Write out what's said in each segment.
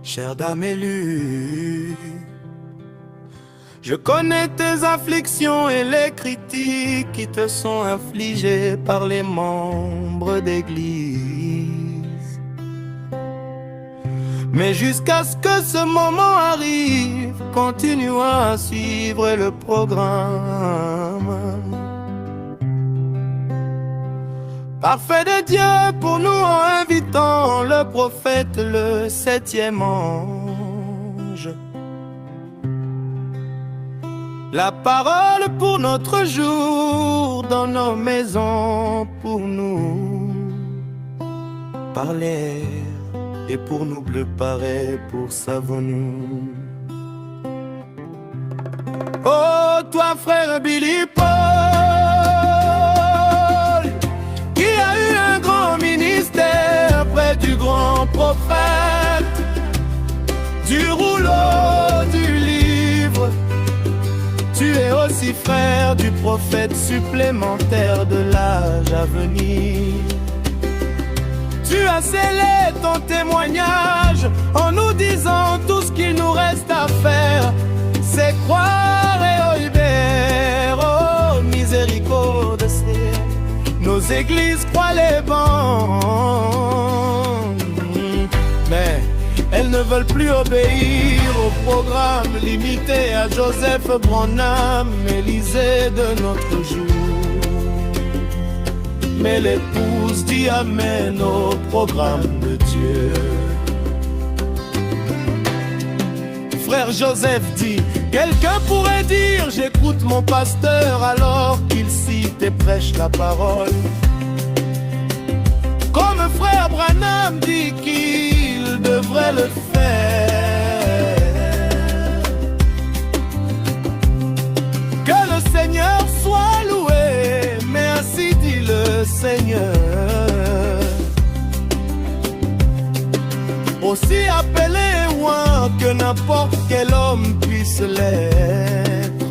chère dame élue. Je connais tes afflictions et les critiques qui te sont infligées par les membres d'église. Mais jusqu'à ce que ce moment arrive, continuons à suivre le programme parfait de Dieu pour nous en invitant le prophète, le 7e ange. La parole pour notre jour dans nos maisons, pour nous parler et pour nous préparer pour sa venue. Oh, toi frère Billy Paul, qui a eu un grand ministère près du grand prophète, du rouleau du livre. Tu es aussi frère du prophète supplémentaire de l'âge à venir. Tu as scellé ton témoignage en nous disant tout ce qu'il nous reste à faire, c'est croire et oh miséricorde, c'est nos églises croient les bancs, mais elles ne veulent plus obéir au programme limité à Joseph Branham, Élisée de notre jour. Mais l'épouse dit amen au programme de Dieu. Frère Joseph dit, quelqu'un pourrait dire, j'écoute mon pasteur alors qu'il cite et prêche la parole. Comme frère Branham dit qu'il devrait le faire. Que le Seigneur soit loué, mais ainsi dit le Seigneur. Aussi appelé loin que n'importe quel homme puisse l'être.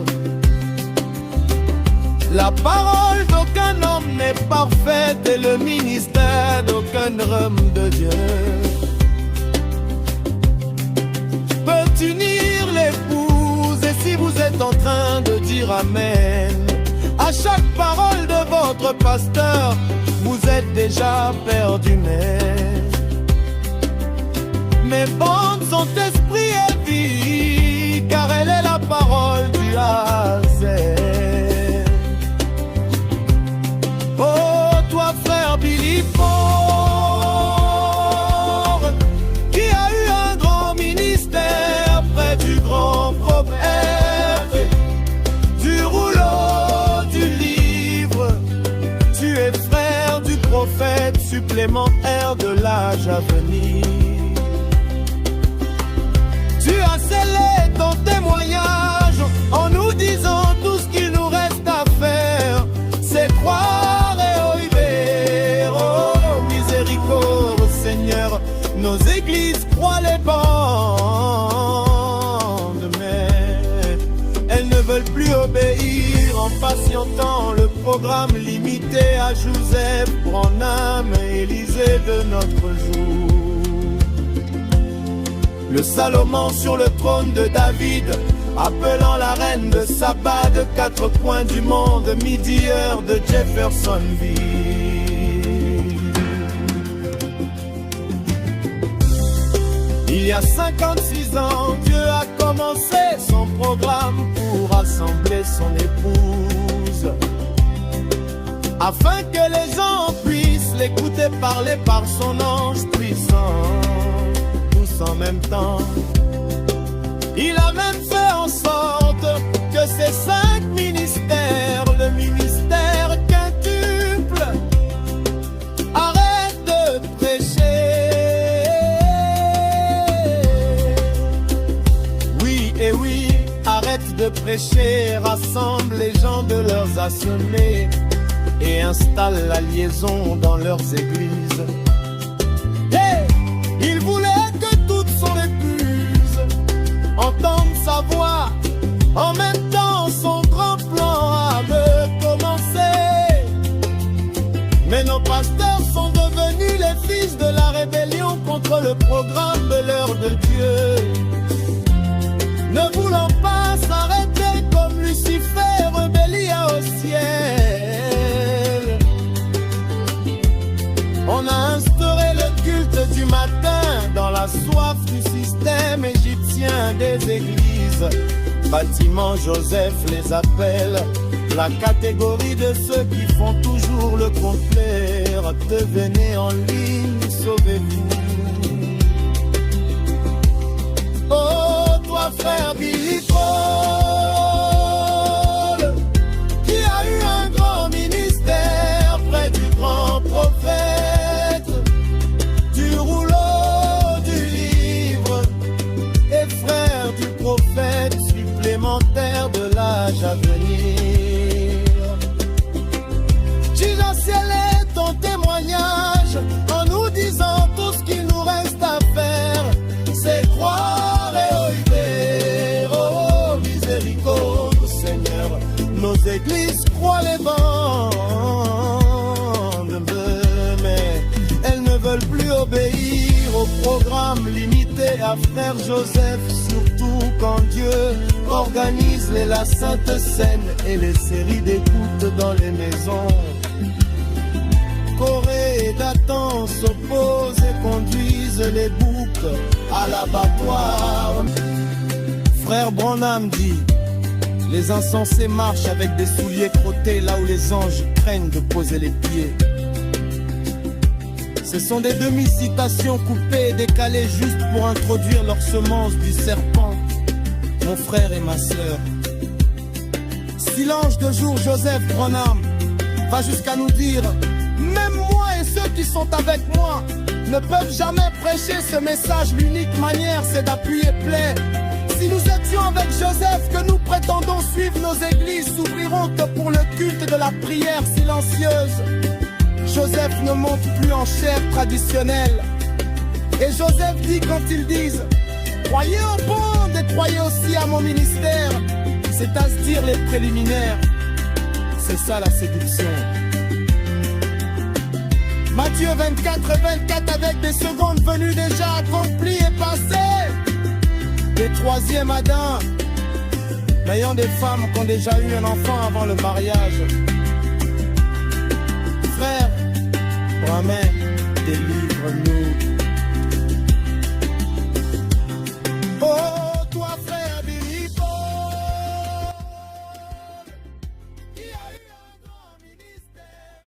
La parole d'aucun homme n'est parfaite et le ministère d'aucun homme de Dieu peut unir l'épouse. Et si vous êtes en train de dire amen à chaque parole de votre pasteur, vous êtes déjà perdu. Mais bande son esprit est vie, car elle est la parole du hasard. Oh, toi frère Billy Paul, qui a eu un grand ministère près du grand prophète, du rouleau du livre. Tu es frère du prophète supplémentaire de l'âge à venir. Tu as scellé ton témoignage en nous disant tout ce qu'il nous reste à faire, c'est croire et oh miséricorde Seigneur. Nos églises croient les bandes, mais elles ne veulent plus obéir en patientant le programme limité à Joseph Branham et Élisée de notre jour. Le Salomon sur le trône de David, appelant la reine de Saba de 4 coins du monde, midi heure de Jeffersonville. Il y a 56 ans, Dieu a commencé son programme pour rassembler son épouse, afin que les gens puissent l'écouter parler par son ange puissant. En même temps, il a même fait en sorte que ces 5 ministères, le ministère quintuple, arrête de prêcher. Oui, et oui, arrête de prêcher, rassemble les gens de leurs assemblées et installe la liaison dans leurs églises. Il voulait entendre sa voix, en même temps son grand plan avait commencé. Mais nos pasteurs sont devenus les fils de la rébellion contre suivre le programme de l'heure de Dieu. Ne voulant pas s'arrêter comme Lucifer, Bélia au ciel. On a instauré le culte du matin dans la soif du système égyptien des églises. Bâtiment Joseph les appelle, la catégorie de ceux qui font toujours le contraire. Devenez en ligne, sauvez-vous. Oh, toi frère Billy Paul, qui a eu un grand ministère près du grand prophète, du rouleau du livre, et frère du prophète supplémentaire de l'âge à venir. Jesus ciel est ton témoignage en nous disant tout ce qu'il nous reste à faire, c'est croire et ouvrir. Oh, miséricorde Seigneur, nos églises croient les bandes, mais elles ne veulent plus obéir au programme limité à frère Joseph, surtout quand Dieu organise la Sainte Seine et les séries d'écoute dans les maisons. Corée et Dathan s'opposent et conduisent les boucs à l'abattoir. Frère Branham dit, les insensés marchent avec des souliers crottés là où les anges craignent de poser les pieds. Ce sont des demi-citations coupées et décalées juste pour introduire leur semence du serpent. Mon frère et ma sœur, si l'ange de jour Joseph Branham va jusqu'à nous dire, même moi et ceux qui sont avec moi ne peuvent jamais prêcher ce message, l'unique manière c'est d'appuyer play. Si nous étions avec Joseph, que nous prétendons suivre, nos églises s'ouvriront que pour le culte de la prière silencieuse. Joseph ne monte plus en chair traditionnelle. Et Joseph dit quand ils disent, croyez aux bandes et croyez aussi à mon ministère, c'est à se dire les préliminaires. C'est ça la séduction. Matthieu 24 avec des secondes venues déjà accomplies et passées. Des troisièmes Adam, n'ayant des femmes qui ont déjà eu un enfant avant le mariage. Frère, promets, délivre-nous.